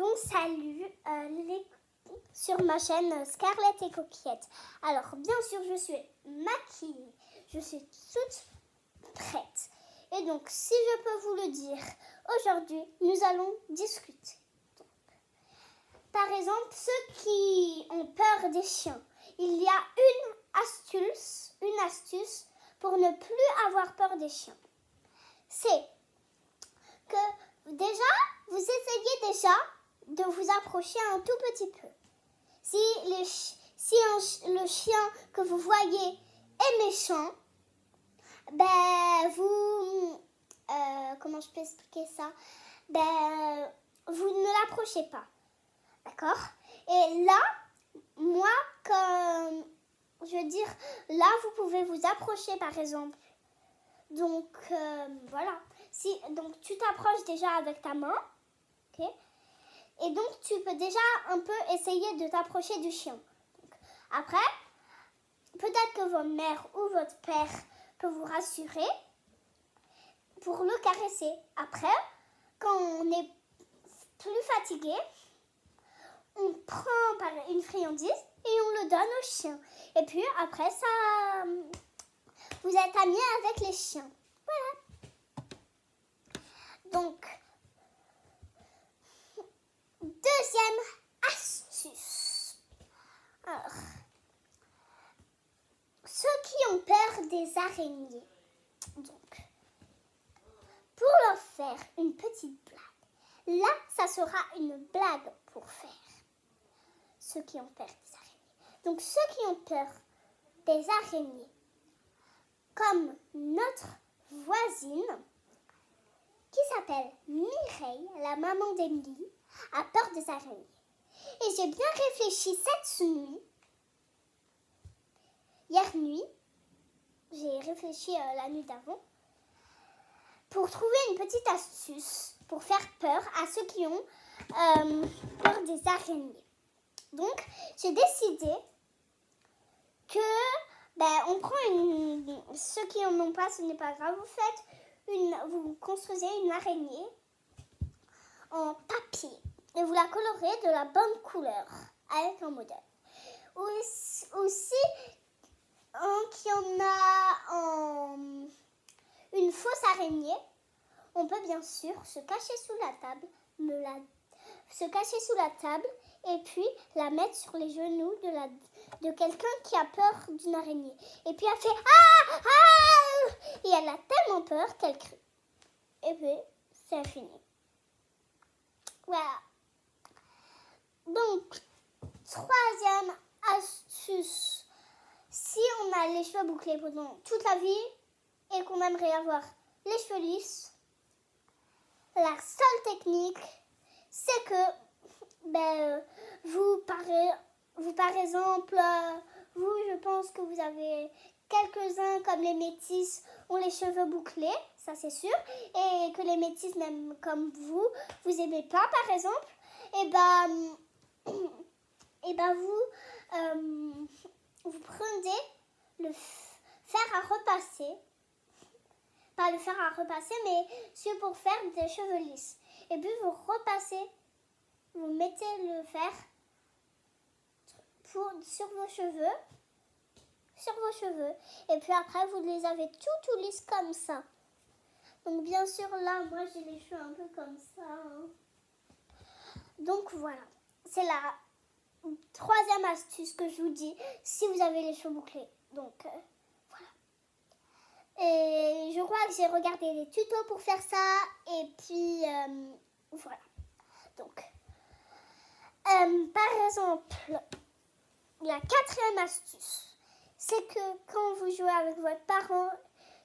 Donc salut sur ma chaîne Scarlett et Coquillette. Alors bien sûr je suis maquillée, je suis toute prête. Et donc si je peux vous le dire, aujourd'hui nous allons discuter. Donc, par exemple ceux qui ont peur des chiens, il y a une astuce pour ne plus avoir peur des chiens. C'est que déjà, vous essayez déjà de vous approcher un tout petit peu. Si le chien que vous voyez est méchant, comment je peux expliquer ça? Vous ne l'approchez pas. D'accord? Et là, moi, là, vous pouvez vous approcher par exemple. Donc, voilà. Donc, tu t'approches déjà avec ta main. Ok? Et donc, tu peux déjà un peu essayer de t'approcher du chien. Donc, après, peut-être que votre mère ou votre père peut vous rassurer pour le caresser. Après, quand on est plus fatigué, on prend par une friandise et on le donne au chien. Et puis, après, ça, vous êtes amis avec les chiens. Voilà. Donc, deuxième astuce. Alors, ceux qui ont peur des araignées. Donc, pour leur faire une petite blague. Là, ça sera une blague pour faire. Ceux qui ont peur des araignées. Donc, ceux qui ont peur des araignées, comme notre voisine, qui s'appelle Mireille, la maman d'Emily, a peur des araignées. Et j'ai bien réfléchi cette nuit. Hier nuit, j'ai réfléchi la nuit d'avant pour trouver une petite astuce pour faire peur à ceux qui ont peur des araignées. Donc, j'ai décidé que on prend ceux qui en ont pas, ce n'est pas grave. Vous construisez une araignée en papier et vous la colorez de la bonne couleur avec un modèle. Aussi, qui en a une fausse araignée, on peut bien sûr se cacher sous la table, et puis la mettre sur les genoux de quelqu'un qui a peur d'une araignée. Et puis elle fait « Ah! Ah !» Et elle a tellement peur qu'elle crie. Et puis, c'est fini. Voilà. Donc, troisième astuce. Si on a les cheveux bouclés pendant toute la vie et qu'on aimerait avoir les cheveux lisses, la seule technique, c'est que par exemple, je pense que vous avez quelques-uns comme les métis ont les cheveux bouclés, ça c'est sûr, et que les métis, même comme vous aimez pas par exemple, vous prenez le fer à repasser, pas le fer à repasser, mais c'est pour faire des cheveux lisses. Et puis vous repassez, vous mettez le fer sur vos cheveux, et puis après vous les avez tout lisses comme ça. Donc bien sûr là, moi j'ai les cheveux un peu comme ça. Hein. Donc voilà, c'est la troisième astuce que je vous dis si vous avez les cheveux bouclés. Donc voilà. Et je crois que j'ai regardé des tutos pour faire ça. Et puis voilà. Donc par exemple, la quatrième astuce, c'est que quand vous jouez avec votre parent,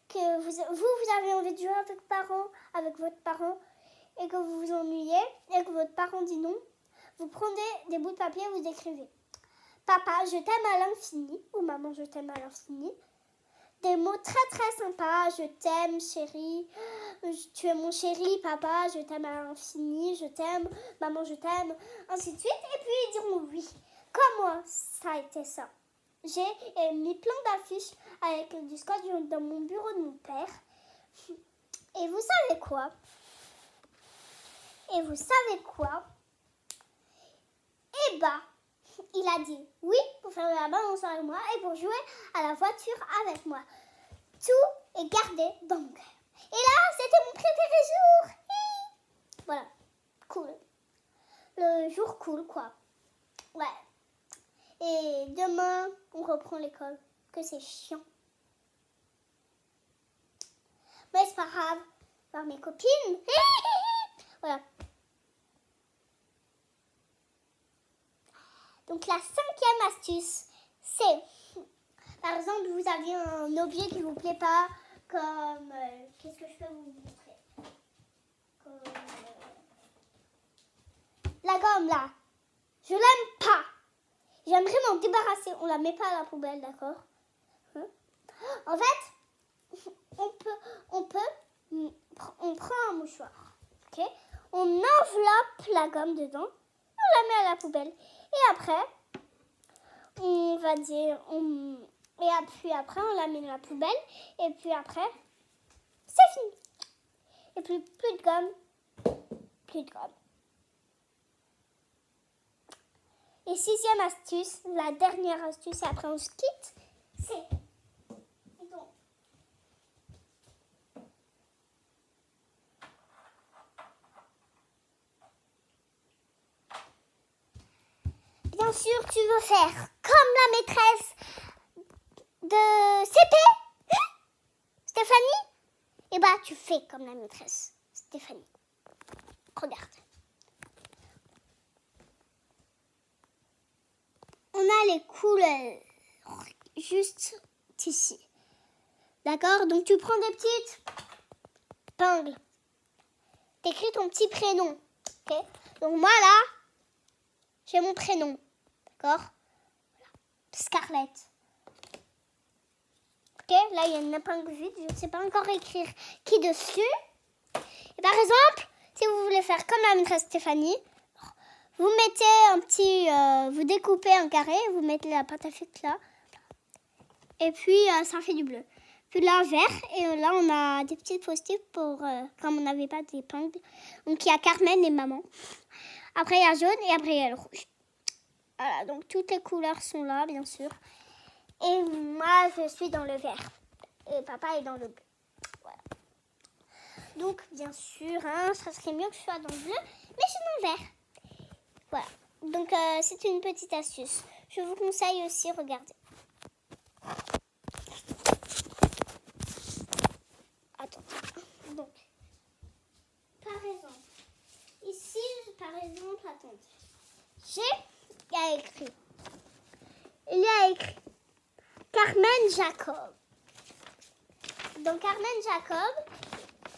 que vous avez envie de jouer avec votre parent et que vous vous ennuyez et que votre parent dit non, vous prenez des bouts de papier et vous écrivez « Papa, je t'aime à l'infini » ou « Maman, je t'aime à l'infini ». Des mots très très sympas, « Je t'aime chérie »,« Tu es mon chéri, papa, je t'aime à l'infini »,« Je t'aime, maman, je t'aime », ainsi de suite. Et puis ils diront oui. Comme moi, ça a été ça. J'ai mis plein d'affiches avec du scotch dans mon bureau de mon père. Et vous savez quoi? bah, il a dit oui pour faire de la balance avec moi et pour jouer à la voiture avec moi. Tout est gardé dans mon cœur. Et là, c'était mon préféré jour. Voilà, cool. Le jour cool, quoi. Ouais. Et demain, on reprend l'école. Que c'est chiant. Mais c'est pas grave. Voir mes copines. Voilà. Donc la 5e astuce, c'est, par exemple, vous avez un objet qui vous plaît pas, comme, qu'est-ce que je peux vous montrer? Comme, la gomme là, je l'aime pas. J'aimerais m'en débarrasser. On la met pas à la poubelle, d'accord? En fait, on prend un mouchoir, ok? On enveloppe la gomme dedans, on la met à la poubelle. Et après, on va dire, et puis après, on la met dans la poubelle. Et puis après, c'est fini. Et puis, plus de gomme, plus de gomme. Et 6e astuce, la dernière astuce, et après on se quitte, c'est... Bien sûr, tu veux faire comme la maîtresse de CP, Stéphanie. Et bah, tu fais comme la maîtresse Stéphanie. Regarde. On a les couleurs juste ici. D'accord? Donc, tu prends des petites épingles. T'écris ton petit prénom. Ok? Donc, moi, là, j'ai mon prénom. D'accord? Voilà. Scarlett. Ok? Là, il y a une épingle vide. Je ne sais pas encore écrire qui dessus. Et par exemple, si vous voulez faire comme la maîtresse Stéphanie, vous mettez un petit... vous découpez un carré, vous mettez la pâte à feutre là. Et puis, ça fait du bleu. Puis là, vert. Et là, on a des petites post-it pour... comme on n'avait pas d'épingle. Donc, il y a Carmen et maman. Après, il y a jaune et après, il y a le rouge. Voilà, donc toutes les couleurs sont là, bien sûr. Et moi, je suis dans le vert. Et papa est dans le bleu. Voilà. Donc, bien sûr, hein, ça serait mieux que je sois dans le bleu, mais je suis dans le vert. Voilà. Donc, c'est une petite astuce. Je vous conseille aussi, regardez. Attends. Donc, par exemple, ici, attendez. Il y a écrit Carmen Jacob. Donc Carmen Jacob,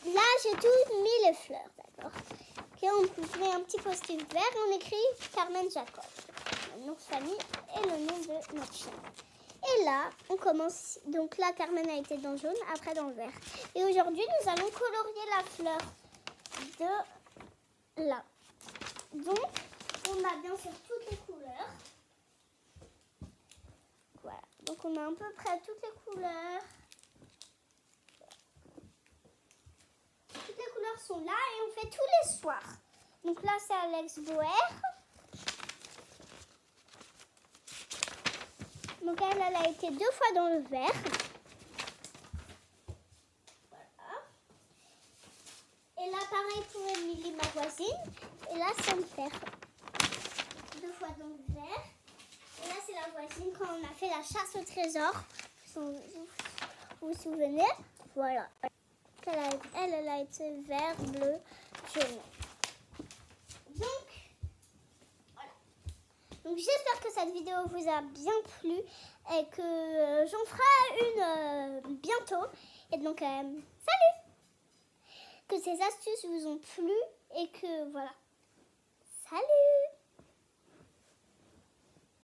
là j'ai tout mis les fleurs, d'accord? Okay, on met un petit post-it vert, on écrit Carmen Jacob, le nom de famille et le nom de notre chien. Et là, on commence. Donc là, Carmen a été dans le jaune, après dans le vert. Et aujourd'hui, nous allons colorier la fleur de là. Donc, on a bien sûr toutes les couleurs. Voilà. Donc, on a à peu près toutes les couleurs. Toutes les couleurs sont là et on fait tous les soirs. Donc là, c'est Alex Boer. Donc, elle a été 2 fois dans le vert. Voilà. Et là, pareil pour Émilie, ma voisine. Et là, c'est le vert. 2 fois dans le vert. Et là, c'est la voisine quand on a fait la chasse au trésor. Vous vous souvenez? Voilà. Elle a été vert, bleu, jaune. Donc, voilà. Donc, j'espère que cette vidéo vous a bien plu et que j'en ferai une bientôt. Et donc, salut! Que ces astuces vous ont plu et que, voilà. Salut!